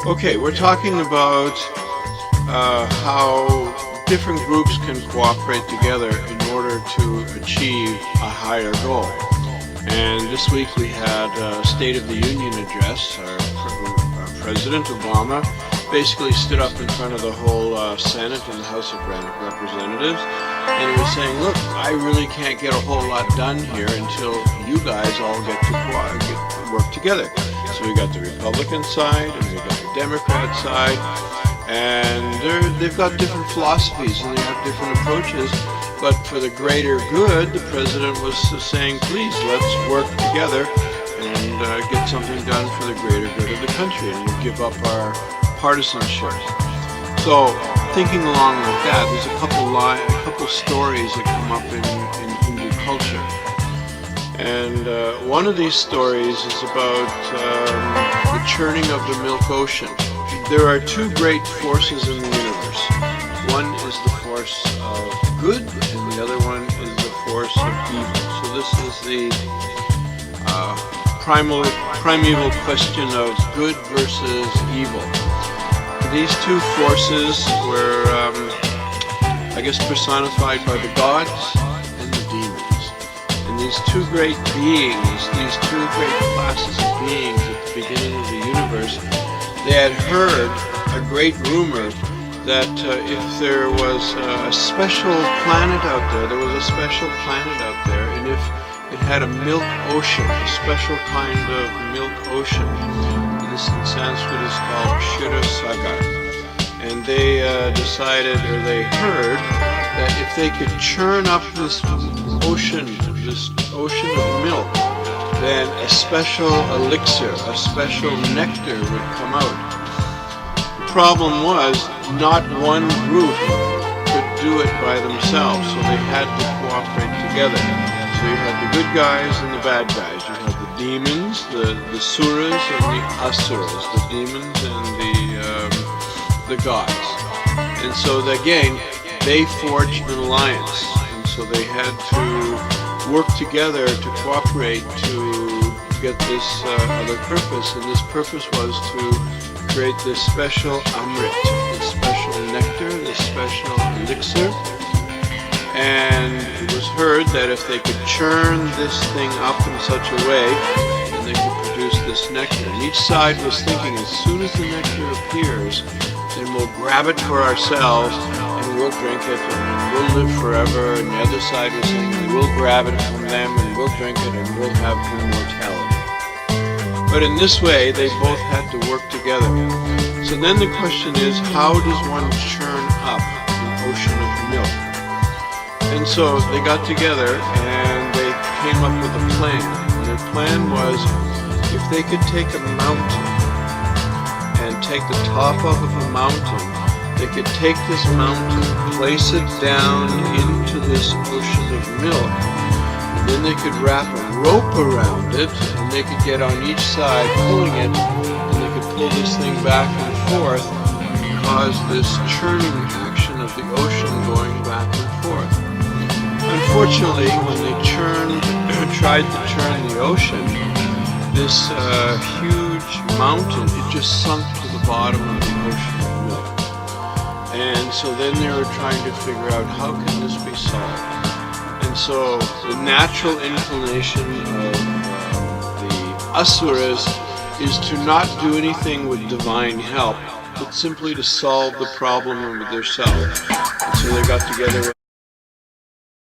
Okay, we're talking about how different groups can cooperate together in order to achieve a higher goal. And this week we had a State of the Union address. Our President Obama basically stood up in front of the whole Senate and the House of Representatives, and he was saying, look, I really can't get a whole lot done here until you guys all get to work together. So we got the Republican side and we got the Democrat side, and they've got different philosophies and they have different approaches, but for the greater good, the President was saying, please, let's work together and get something done for the greater good of the country, and we'll give up our partisanship. So, thinking along with that, there's a couple stories that come up in Hindu culture. And one of these stories is about the churning of the milk ocean. There are two great forces in the universe. One is the force of good, and the other one is the force of evil. So this is the primeval question of good versus evil. These two forces were, personified by the gods and the demons. And these two great beings, these two great classes of beings at the beginning of the universe, they had heard a great rumor that if there was a special planet out there, there was a special planet out there, and if it had a milk ocean, a special kind of milk ocean. This in Sanskrit is called Kshira Sagar. And they decided, or they heard, that if they could churn up this ocean of milk, then a special elixir, a special nectar would come out. The problem was, not one group could do it by themselves, so they had to cooperate together. So you had the good guys and the bad guys. You had the demons, the suras and the asuras, the demons and the gods. And so again, they forged an alliance, and so they had to work together to cooperate to get this other purpose. And this purpose was to create this special amrit, this special nectar, this special elixir. And it was heard that if they could churn this thing up in such a way, then they could produce this nectar. And each side was thinking, as soon as the nectar appears, then we'll grab it for ourselves and we'll drink it and we'll live forever. And the other side was saying, we'll grab it from them and we'll drink it and we'll have immortality. But in this way, they both had to work together. So then the question is, how does one churn up an ocean of milk? And so they got together and they came up with a plan. And their plan was, if they could take a mountain and take the top off of a mountain, they could take this mountain, place it down into this ocean of milk, and then they could wrap a rope around it, and they could get on each side pulling it, and they could pull this thing back and forth and cause this churning action of the ocean going back and forth. Unfortunately, when they tried to churn the ocean, this huge mountain, it just sunk to the bottom of the ocean of milk. And so then they were trying to figure out, how can this be solved? And so the natural inclination of the asuras is to not do anything with divine help, but simply to solve the problem with themselves. And so they got together